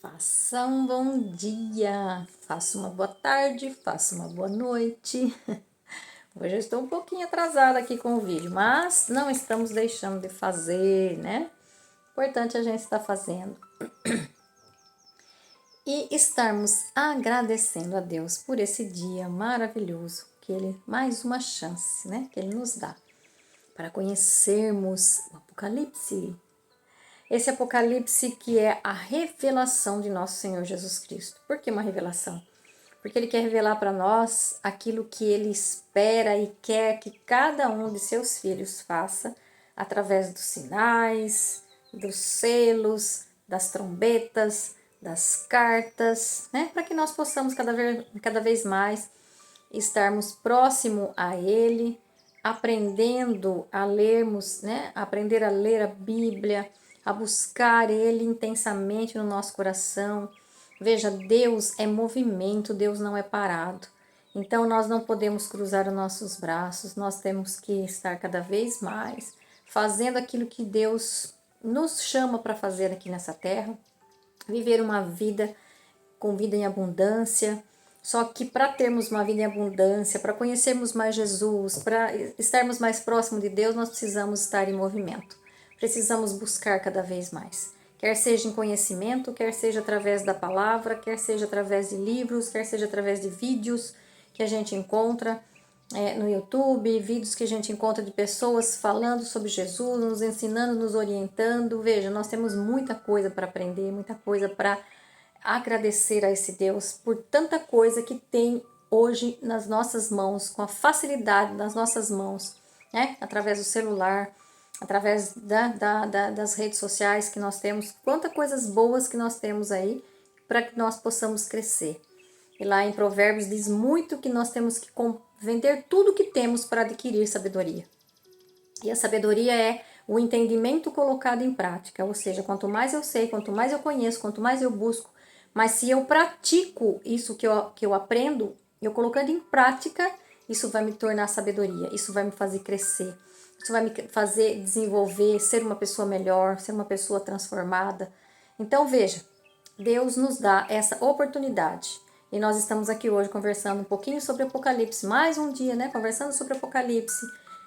Faça um bom dia, faça uma boa tarde, faça uma boa noite. Hoje eu estou um pouquinho atrasada aqui com o vídeo, mas não estamos deixando de fazer, né? Importante a gente estar fazendo. E estarmos agradecendo a Deus por esse dia maravilhoso, que Ele, mais uma chance, né? Que Ele nos dá para conhecermos o Apocalipse. Esse Apocalipse que é a revelação de nosso Senhor Jesus Cristo. Por que uma revelação? Porque Ele quer revelar para nós aquilo que Ele espera e quer que cada um de seus filhos faça através dos sinais, dos selos, das trombetas, das cartas, né? Para que nós possamos cada vez mais estarmos próximo a Ele, aprendendo a lermos, né? Aprender a ler a Bíblia, a buscar Ele intensamente no nosso coração. Veja, Deus é movimento, Deus não é parado. Então nós não podemos cruzar os nossos braços, nós temos que estar cada vez mais fazendo aquilo que Deus nos chama para fazer aqui nessa terra, viver uma vida com vida em abundância. Só que para termos uma vida em abundância, para conhecermos mais Jesus, para estarmos mais próximos de Deus, nós precisamos estar em movimento. Precisamos buscar cada vez mais. Quer seja em conhecimento, quer seja através da palavra, quer seja através de livros, quer seja através de vídeos que a gente encontra no YouTube, vídeos que a gente encontra de pessoas falando sobre Jesus, nos ensinando, nos orientando. Veja, nós temos muita coisa para aprender, muita coisa para agradecer a esse Deus por tanta coisa que tem hoje nas nossas mãos, com a facilidade nas nossas mãos, né? Através do celular, através das redes sociais que nós temos, quantas coisas boas que nós temos aí para que nós possamos crescer. E lá em Provérbios diz muito que nós temos que vender tudo que temos para adquirir sabedoria. E a sabedoria é o entendimento colocado em prática, ou seja, quanto mais eu sei, quanto mais eu conheço, quanto mais eu busco, mas se eu pratico isso que eu aprendo, eu colocando em prática, isso vai me tornar sabedoria, isso vai me fazer crescer, isso vai me fazer desenvolver, ser uma pessoa melhor, ser uma pessoa transformada. Então veja, Deus nos dá essa oportunidade. E nós estamos aqui hoje conversando um pouquinho sobre Apocalipse, mais um dia, né? Conversando sobre Apocalipse,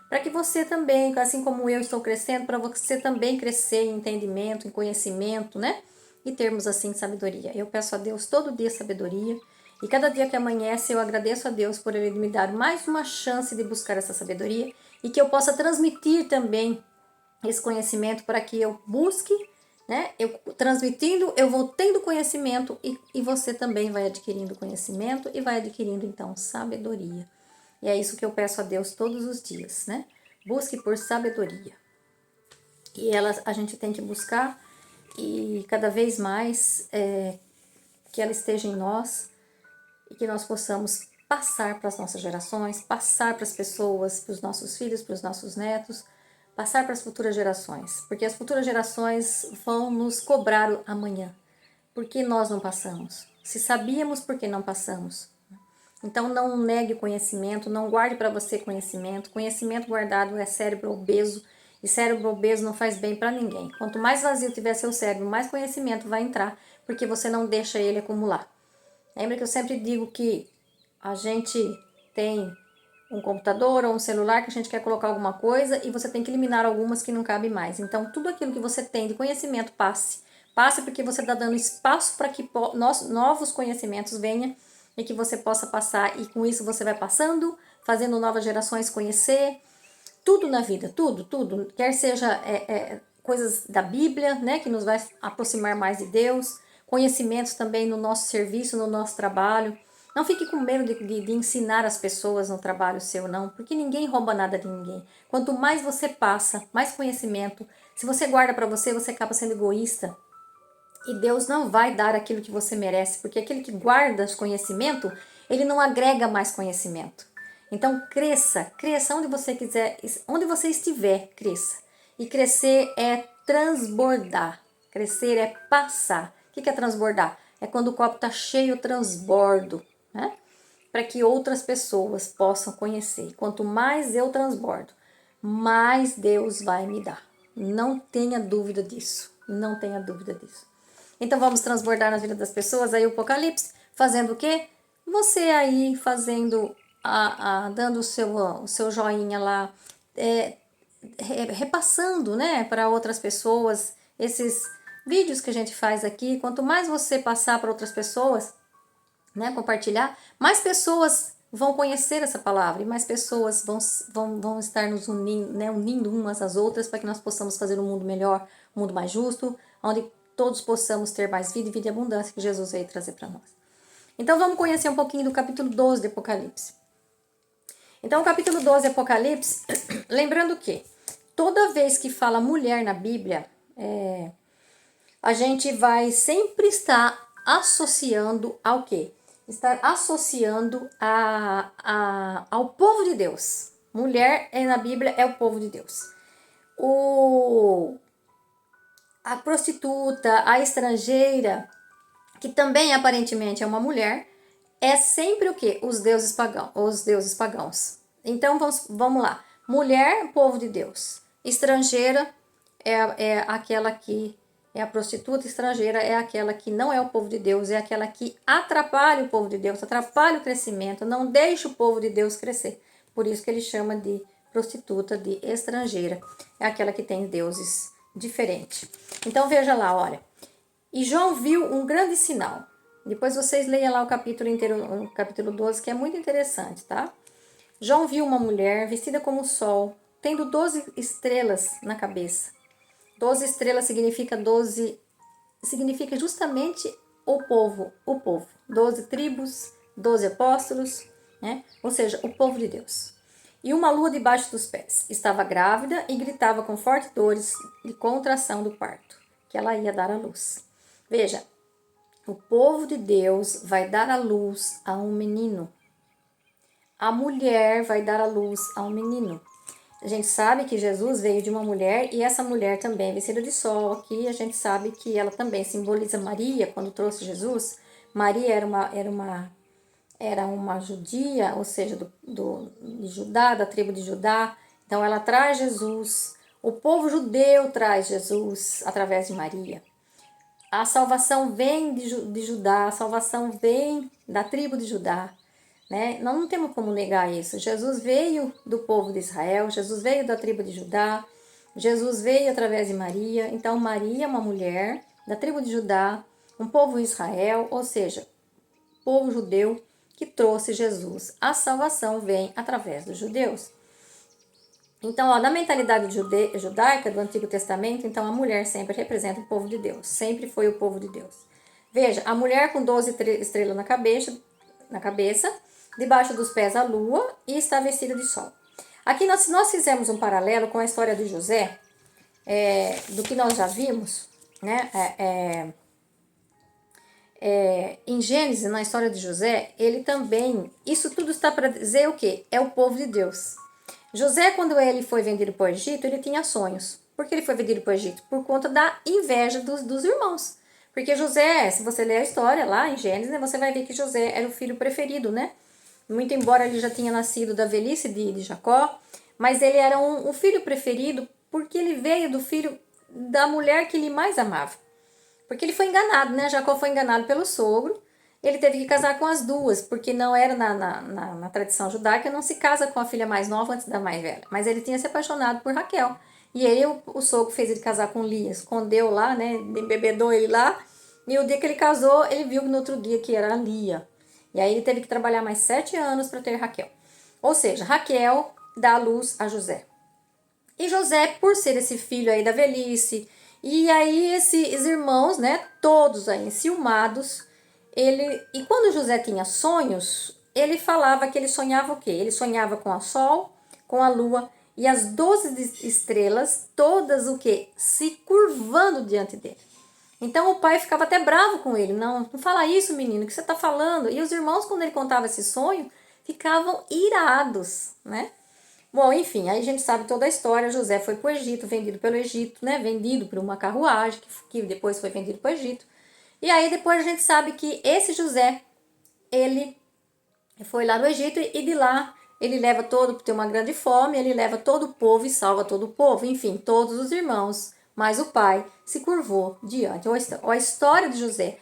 para que você também, assim como eu estou crescendo, para você também crescer em entendimento, em conhecimento, né? E termos assim sabedoria. Eu peço a Deus todo dia sabedoria. E cada dia que amanhece eu agradeço a Deus por Ele me dar mais uma chance de buscar essa sabedoria e que eu possa transmitir também esse conhecimento para que eu busque, né? Eu transmitindo, eu vou tendo conhecimento e você também vai adquirindo conhecimento e vai adquirindo então sabedoria. E é isso que eu peço a Deus todos os dias, né? Busque por sabedoria. E a gente tem que buscar e cada vez mais que ela esteja em nós e que nós possamos passar para as nossas gerações, passar para as pessoas, para os nossos filhos, para os nossos netos, passar para as futuras gerações, porque as futuras gerações vão nos cobrar o amanhã. Por que nós não passamos? Se sabíamos, por que não passamos? Então não negue o conhecimento, não guarde para você conhecimento. Conhecimento guardado é cérebro obeso e cérebro obeso não faz bem para ninguém. Quanto mais vazio tiver seu cérebro, mais conhecimento vai entrar, porque você não deixa ele acumular. Lembra que eu sempre digo que a gente tem um computador ou um celular que a gente quer colocar alguma coisa e você tem que eliminar algumas que não cabem mais. Então, tudo aquilo que você tem de conhecimento, passe. Passe porque você está dando espaço para que novos conhecimentos venham e que você possa passar. E com isso você vai passando, fazendo novas gerações conhecer. Tudo na vida, tudo, tudo. Quer seja coisas da Bíblia, né, que nos vai aproximar mais de Deus. Conhecimentos também no nosso serviço, no nosso trabalho. Não fique com medo de ensinar as pessoas no trabalho seu, não, porque ninguém rouba nada de ninguém. Quanto mais você passa, mais conhecimento. Se você guarda para você, você acaba sendo egoísta. E Deus não vai dar aquilo que você merece, porque aquele que guarda conhecimento, ele não agrega mais conhecimento. Então cresça, cresça onde você quiser, onde você estiver, cresça. E crescer é transbordar, crescer é passar. O que é transbordar? É quando o copo está cheio, eu transbordo, né? Para que outras pessoas possam conhecer. Quanto mais eu transbordo, mais Deus vai me dar. Não tenha dúvida disso. Não tenha dúvida disso. Então vamos transbordar na vida das pessoas aí o Apocalipse, fazendo o quê? Você aí fazendo, dando o seu joinha lá, repassando, né, para outras pessoas esses vídeos que a gente faz aqui. Quanto mais você passar para outras pessoas, né, compartilhar, mais pessoas vão conhecer essa palavra e mais pessoas vão estar nos unindo, né, unindo umas às outras para que nós possamos fazer um mundo melhor, um mundo mais justo, onde todos possamos ter mais vida e vida e abundância que Jesus veio trazer para nós. Então vamos conhecer um pouquinho do capítulo 12 de Apocalipse. Então o capítulo 12 de Apocalipse, lembrando que toda vez que fala mulher na Bíblia, a gente vai sempre estar associando ao quê? Estar associando ao povo de Deus. Mulher na Bíblia é o povo de Deus. A prostituta, a estrangeira, que também aparentemente é uma mulher, é sempre o quê? Os deuses pagãos. Então vamos lá. Mulher, povo de Deus. Estrangeira é aquela que é a prostituta. Estrangeira é aquela que não é o povo de Deus, é aquela que atrapalha o povo de Deus, atrapalha o crescimento, não deixa o povo de Deus crescer. Por isso que ele chama de prostituta, de estrangeira. É aquela que tem deuses diferentes. Então veja lá, olha. E João viu um grande sinal. Depois vocês leiam lá o capítulo inteiro, o capítulo 12, que é muito interessante, tá? João viu uma mulher vestida como o sol, tendo 12 estrelas na cabeça. 12 estrelas significa justamente o povo. 12 tribos, 12 apóstolos, né? Ou seja, o povo de Deus. E uma lua debaixo dos pés. Estava grávida e gritava com fortes dores de contração do parto, que ela ia dar à luz. Veja, o povo de Deus vai dar à luz a um menino. A mulher vai dar à luz a um menino. A gente sabe que Jesus veio de uma mulher e essa mulher também é vestida de sol. Aqui a gente sabe que ela também simboliza Maria quando trouxe Jesus. Maria era uma judia, ou seja, de Judá, da tribo de Judá. Então ela traz Jesus. O povo judeu traz Jesus através de Maria. A salvação vem de Judá, a salvação vem da tribo de Judá, né? Nós não temos como negar isso. Jesus veio do povo de Israel, Jesus veio da tribo de Judá, Jesus veio através de Maria. Então Maria é uma mulher da tribo de Judá, um povo Israel, ou seja, povo judeu que trouxe Jesus. A salvação vem através dos judeus. Então, na mentalidade judaica do Antigo Testamento, então a mulher sempre representa o povo de Deus, sempre foi o povo de Deus. Veja, a mulher com 12 estrelas na cabeça, debaixo dos pés a lua e está vestida de sol. Aqui nós fizemos um paralelo com a história de José, do que nós já vimos, né? Em Gênesis, na história de José, ele também, isso tudo está para dizer o quê? É o povo de Deus. José, quando ele foi vendido para o Egito, ele tinha sonhos. Por que ele foi vendido para o Egito? Por conta da inveja dos irmãos. Porque José, se você ler a história lá em Gênesis, né, você vai ver que José era o filho preferido, né? Muito embora ele já tinha nascido da velhice de Jacó, mas ele era o filho preferido porque ele veio do filho da mulher que ele mais amava. Porque ele foi enganado, né? Jacó foi enganado pelo sogro. Ele teve que casar com as duas, porque não era na tradição judaica, não se casa com a filha mais nova antes da mais velha. Mas ele tinha se apaixonado por Raquel. E aí o sogro fez ele casar com Lia, escondeu lá, né? Embebedou ele lá. E o dia que ele casou, ele viu no outro dia que era a Lia. E aí ele teve que trabalhar mais 7 anos para ter Raquel. Ou seja, Raquel dá a luz a José. E José, por ser esse filho aí da velhice, e aí esses irmãos, né? Todos aí enciumados. E quando José tinha sonhos, ele falava que ele sonhava o quê? Ele sonhava com o sol, com a lua e as 12 estrelas, todas o quê? Se curvando diante dele. Então o pai ficava até bravo com ele. Não fala isso, menino, o que você está falando? E os irmãos, quando ele contava esse sonho, ficavam irados, né? Bom, enfim, aí a gente sabe toda a história. José foi para o Egito, vendido pelo Egito, né? Vendido por uma carruagem, que depois foi vendido para o Egito. E aí depois a gente sabe que esse José, ele foi lá no Egito e de lá ele leva tem uma grande fome, ele leva todo o povo e salva todo o povo. Enfim, todos os irmãos mas o pai se curvou diante. A história de José,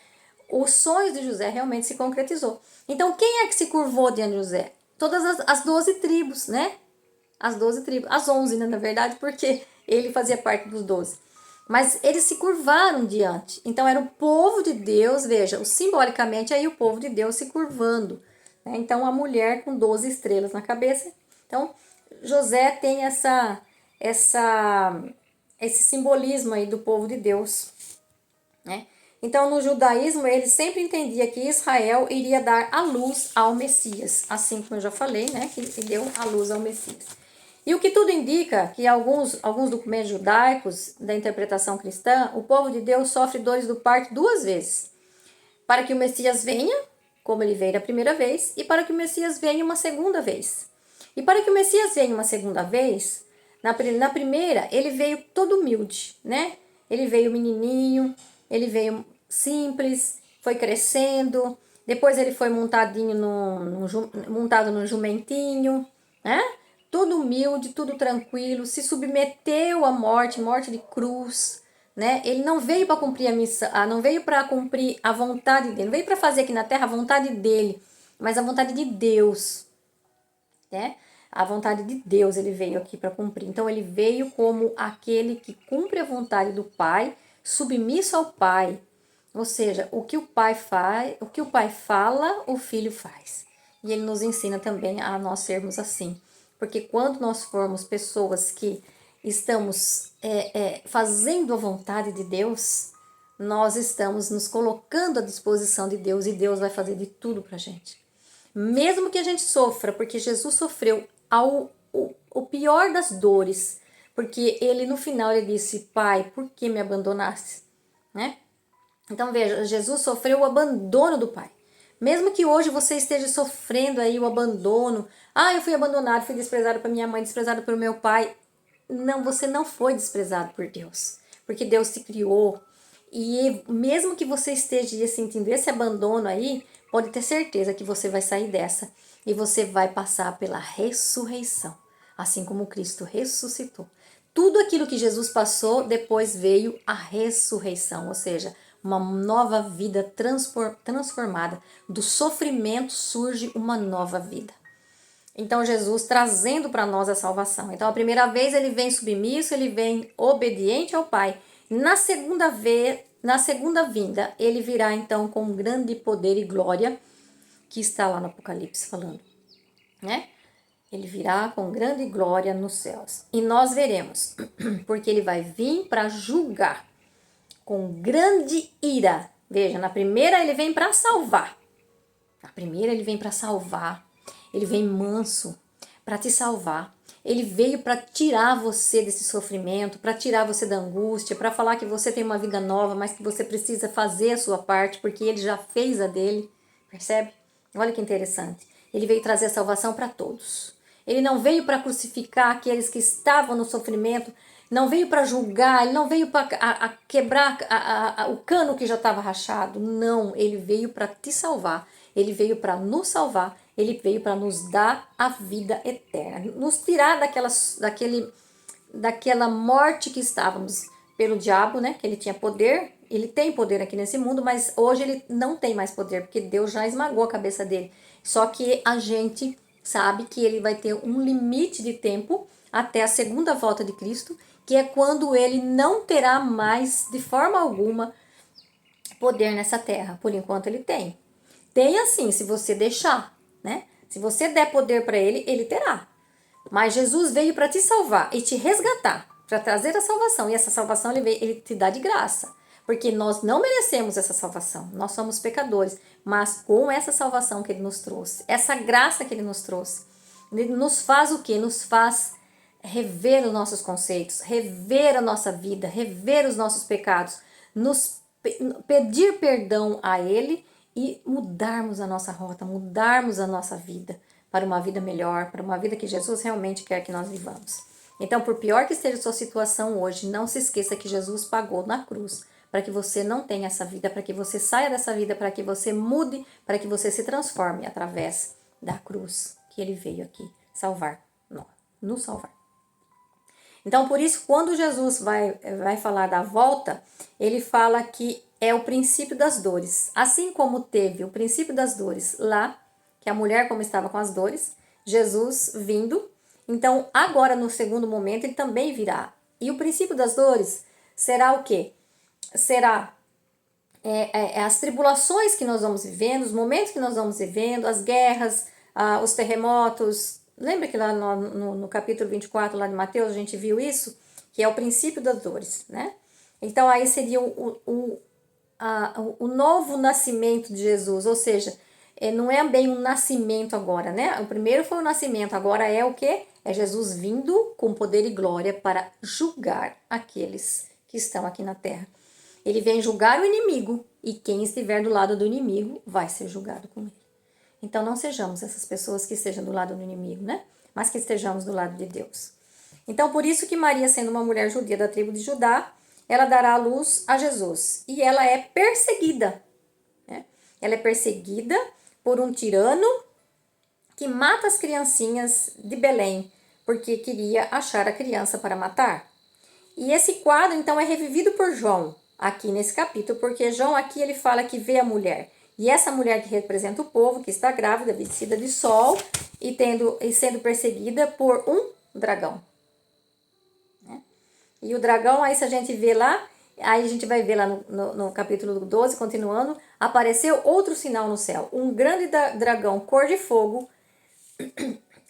os sonhos de José realmente se concretizou. Então, quem é que se curvou diante de José? Todas as 12 tribos, né? As 12 tribos, as 11, né, na verdade, porque ele fazia parte dos 12. Mas eles se curvaram diante. Então, era o povo de Deus, veja, simbolicamente aí o povo de Deus se curvando. Né? Então, a mulher com 12 estrelas na cabeça. Então, José tem esse simbolismo aí do povo de Deus, né? Então, no judaísmo, ele sempre entendia que Israel iria dar a luz ao Messias, assim como eu já falei, né, que deu a luz ao Messias. E o que tudo indica que alguns documentos judaicos da interpretação cristã, o povo de Deus sofre dores do parto 2 vezes, para que o Messias venha, como ele veio a primeira vez, e para que o Messias venha uma segunda vez. E para que o Messias venha uma segunda vez, na primeira, ele veio todo humilde, né? Ele veio menininho, ele veio simples, foi crescendo, depois ele foi montado no jumentinho, né? Tudo humilde, tudo tranquilo, se submeteu à morte de cruz, né? Ele não veio para cumprir a missão, não veio para cumprir a vontade dele, não veio para fazer aqui na terra a vontade dele, mas a vontade de Deus, né? A vontade de Deus ele veio aqui para cumprir. Então ele veio como aquele que cumpre a vontade do Pai, submisso ao Pai. Ou seja, o que o Pai faz, o que o Pai fala, o Filho faz. E ele nos ensina também a nós sermos assim. Porque quando nós formos pessoas que estamos fazendo a vontade de Deus, nós estamos nos colocando à disposição de Deus e Deus vai fazer de tudo pra gente. Mesmo que a gente sofra, porque Jesus sofreu o pior das dores, porque ele no final ele disse: Pai, por que me abandonaste? Né? Então veja, Jesus sofreu o abandono do Pai. Mesmo que hoje você esteja sofrendo aí o abandono, eu fui abandonado, fui desprezado por minha mãe, desprezado pelo meu pai. Não, você não foi desprezado por Deus, porque Deus te criou. E mesmo que você esteja sentindo esse abandono aí, pode ter certeza que você vai sair dessa e você vai passar pela ressurreição, assim como Cristo ressuscitou. Tudo aquilo que Jesus passou, depois veio a ressurreição, ou seja, uma nova vida transformada. Do sofrimento surge uma nova vida. Então Jesus trazendo para nós a salvação. Então a primeira vez ele vem submisso, ele vem obediente ao Pai. Na segunda vinda, ele virá então com grande poder e glória, que está lá no Apocalipse falando, né? Ele virá com grande glória nos céus. E nós veremos, porque ele vai vir para julgar com grande ira. Veja, na primeira ele vem para salvar. Na primeira ele vem para salvar. Ele vem manso para te salvar. Ele veio para tirar você desse sofrimento, para tirar você da angústia, para falar que você tem uma vida nova, mas que você precisa fazer a sua parte, porque ele já fez a dele. Percebe? Olha que interessante. Ele veio trazer a salvação para todos. Ele não veio para crucificar aqueles que estavam no sofrimento, não veio para julgar, ele não veio para quebrar o cano que já estava rachado. Não, ele veio para te salvar. Ele veio para nos salvar. Ele veio para nos dar a vida eterna, nos tirar daquela morte que estávamos pelo diabo, né? Que ele tinha poder, ele tem poder aqui nesse mundo, mas hoje ele não tem mais poder, porque Deus já esmagou a cabeça dele. Só que a gente sabe que ele vai ter um limite de tempo até a segunda volta de Cristo, que é quando ele não terá mais, de forma alguma, poder nessa terra. Por enquanto ele tem. Tem assim, se você deixar, né? Se você der poder para ele, ele terá. Mas Jesus veio para te salvar e te resgatar, para trazer a salvação. E essa salvação ele te dá de graça. Porque nós não merecemos essa salvação. Nós somos pecadores. Mas com essa salvação que ele nos trouxe, essa graça que ele nos trouxe, ele nos faz o quê? Nos faz rever os nossos conceitos, rever a nossa vida, rever os nossos pecados, nos pedir perdão a ele e mudarmos a nossa rota, mudarmos a nossa vida para uma vida melhor, para uma vida que Jesus realmente quer que nós vivamos. Então, por pior que esteja a sua situação hoje, não se esqueça que Jesus pagou na cruz para que você não tenha essa vida, para que você saia dessa vida, para que você mude, para que você se transforme através da cruz que ele veio aqui salvar, nos salvar. Então, por isso, quando Jesus vai falar da volta, ele fala que é o princípio das dores. Assim como teve o princípio das dores lá, que a mulher, como estava com as dores, Jesus vindo. Então, agora, no segundo momento, ele também virá. E o princípio das dores será o quê? Será as tribulações que nós vamos vivendo, os momentos que nós vamos vivendo, as guerras, os terremotos. Lembra que lá no capítulo 24, lá de Mateus, a gente viu isso? Que é o princípio das dores, né? Então, aí seria o novo nascimento de Jesus, ou seja, não é bem um nascimento agora, né? O primeiro foi o nascimento, agora é o quê? É Jesus vindo com poder e glória para julgar aqueles que estão aqui na terra. Ele vem julgar o inimigo e quem estiver do lado do inimigo vai ser julgado com ele. Então não sejamos essas pessoas que estejam do lado do inimigo, né? Mas que estejamos do lado de Deus. Então por isso que Maria, sendo uma mulher judia da tribo de Judá, ela dará à luz a Jesus. E ela é perseguida, né? Ela é perseguida por um tirano que mata as criancinhas de Belém, porque queria achar a criança para matar. E esse quadro, então, é revivido por João, aqui nesse capítulo, porque João aqui ele fala que vê a mulher. E essa mulher que representa o povo, que está grávida, vestida de sol e sendo perseguida por um dragão. Né? E o dragão, aí se a gente vê lá, aí a gente vai ver lá no capítulo 12, continuando, apareceu outro sinal no céu. Um grande dragão cor de fogo,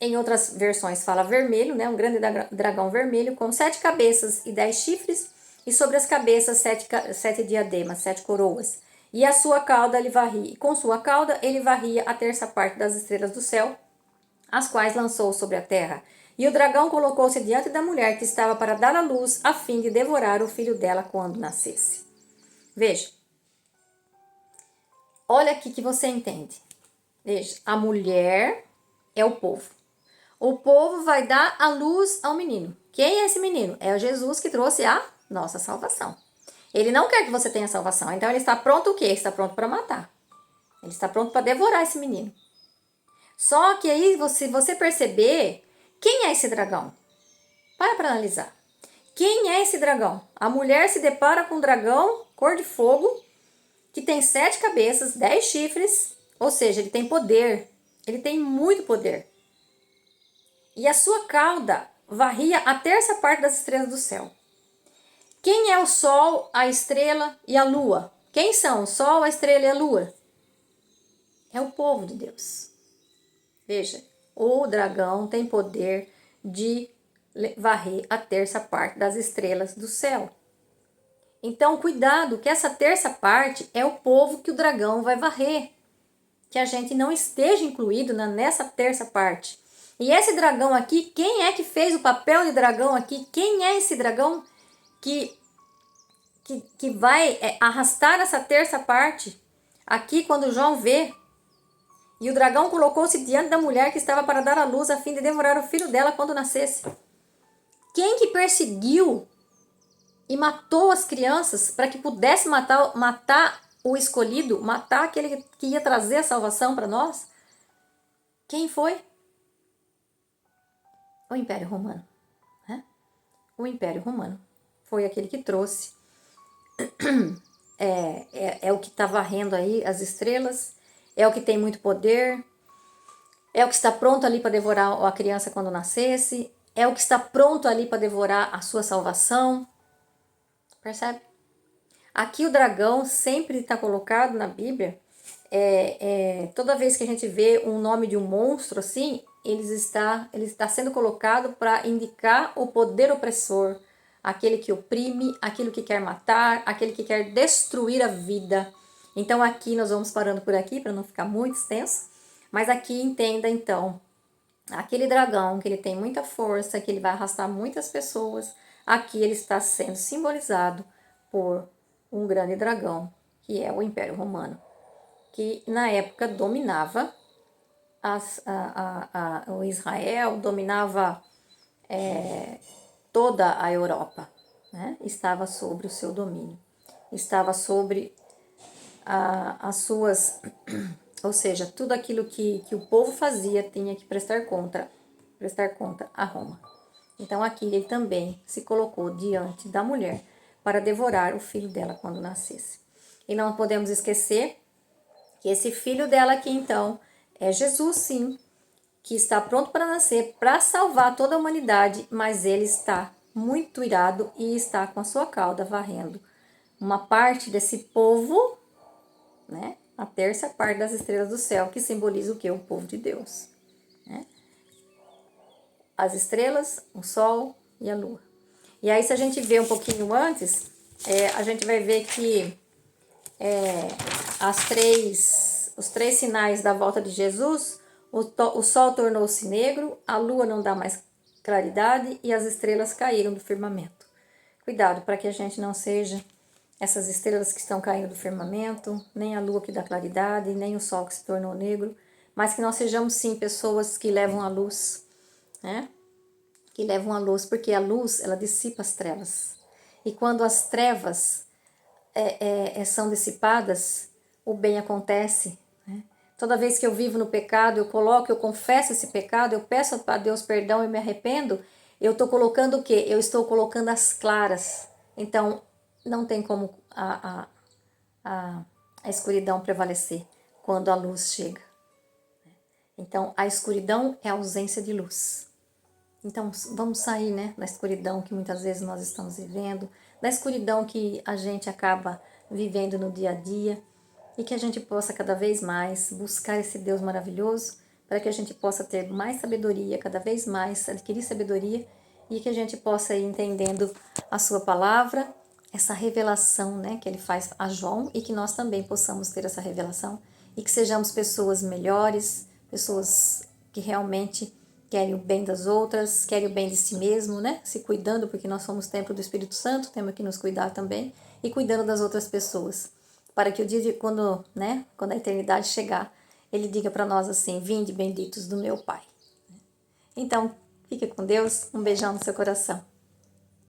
em outras versões fala vermelho, né? Um grande dragão vermelho com 7 cabeças e 10 chifres, e sobre as cabeças 7 diademas, 7 coroas. E a sua cauda ele varria, com sua cauda ele varria a terça parte das estrelas do céu, as quais lançou sobre a terra. E o dragão colocou-se diante da mulher que estava para dar à luz, a fim de devorar o filho dela quando nascesse. Veja. Olha aqui que você entende. Veja, a mulher é o povo. O povo vai dar a luz ao menino. Quem é esse menino? É o Jesus que trouxe a nossa salvação. Ele não quer que você tenha salvação. Então ele está pronto o quê? Ele está pronto para matar. Ele está pronto para devorar esse menino. Só que aí, se você perceber, quem é esse dragão? Para analisar. Quem é esse dragão? A mulher se depara com um dragão cor de fogo, que tem 7 cabeças, 10 chifres, ou seja, ele tem poder. Ele tem muito poder. E a sua cauda varria a terça parte das estrelas do céu. Quem é o sol, a estrela e a lua? Quem são o sol, a estrela e a lua? É o povo de Deus. Veja, o dragão tem poder de varrer a terça parte das estrelas do céu. Então, cuidado, que essa terça parte é o povo que o dragão vai varrer. Que a gente não esteja incluído nessa terça parte. E esse dragão aqui, quem é que fez o papel de dragão aqui? Quem é esse dragão que vai arrastar essa terça parte? Aqui, quando João vê. E o dragão colocou-se diante da mulher que estava para dar à luz, a fim de devorar o filho dela quando nascesse. Quem que perseguiu e matou as crianças para que pudesse matar o escolhido, matar aquele que ia trazer a salvação para nós? Quem foi? O Império Romano. Né? O Império Romano foi aquele que trouxe. É o que está varrendo aí as estrelas, é o que tem muito poder, é o que está pronto ali para devorar a criança quando nascesse, é o que está pronto ali para devorar a sua salvação. Percebe? Aqui o dragão sempre está colocado na Bíblia. Toda vez que a gente vê um nome de um monstro assim, ele está sendo colocado para indicar o poder opressor, aquele que oprime, aquele que quer matar, aquele que quer destruir a vida. Então aqui nós vamos parando por aqui para não ficar muito extenso, mas aqui entenda então, aquele dragão que ele tem muita força, que ele vai arrastar muitas pessoas, aqui ele está sendo simbolizado por um grande dragão, que é o Império Romano, que na época dominava o Israel, dominava toda a Europa, né? Estava sobre o seu domínio, estava sobre as suas, ou seja, tudo aquilo que o povo fazia tinha que prestar conta a Roma. Então aqui ele também se colocou diante da mulher para devorar o filho dela quando nascesse. E não podemos esquecer que esse filho dela aqui então é Jesus, sim, que está pronto para nascer, para salvar toda a humanidade, mas ele está muito irado e está com a sua cauda varrendo uma parte desse povo, né? A terça parte das estrelas do céu, que simboliza o que? O povo de Deus, né? As estrelas, o sol e a lua. E aí, se a gente vê um pouquinho antes, a gente vai ver que os três sinais da volta de Jesus, o sol tornou-se negro, a lua não dá mais claridade e as estrelas caíram do firmamento. Cuidado para que a gente não seja essas estrelas que estão caindo do firmamento, nem a lua que dá claridade, nem o sol que se tornou negro, mas que nós sejamos sim pessoas que levam a luz, né? Que levam a luz, porque a luz ela dissipa as trevas. E quando as trevas são dissipadas, o bem acontece. Né? Toda vez que eu vivo no pecado, eu confesso esse pecado, eu peço a Deus perdão e me arrependo, eu estou colocando o quê? Eu estou colocando as claras. Então, não tem como a, a escuridão prevalecer quando a luz chega. Então, a escuridão é a ausência de luz. Então, vamos sair, né, da escuridão que muitas vezes nós estamos vivendo, da escuridão que a gente acaba vivendo no dia a dia, e que a gente possa cada vez mais buscar esse Deus maravilhoso, para que a gente possa ter mais sabedoria, cada vez mais adquirir sabedoria, e que a gente possa ir entendendo a sua palavra, essa revelação, né, que ele faz a João, e que nós também possamos ter essa revelação, e que sejamos pessoas melhores, pessoas que realmente querem o bem das outras, querem o bem de si mesmo, né? Se cuidando, porque nós somos templo do Espírito Santo, temos que nos cuidar também, e cuidando das outras pessoas, para que o dia de quando, né, quando a eternidade chegar, ele diga para nós assim: vinde benditos do meu Pai. Então, fique com Deus, um beijão no seu coração.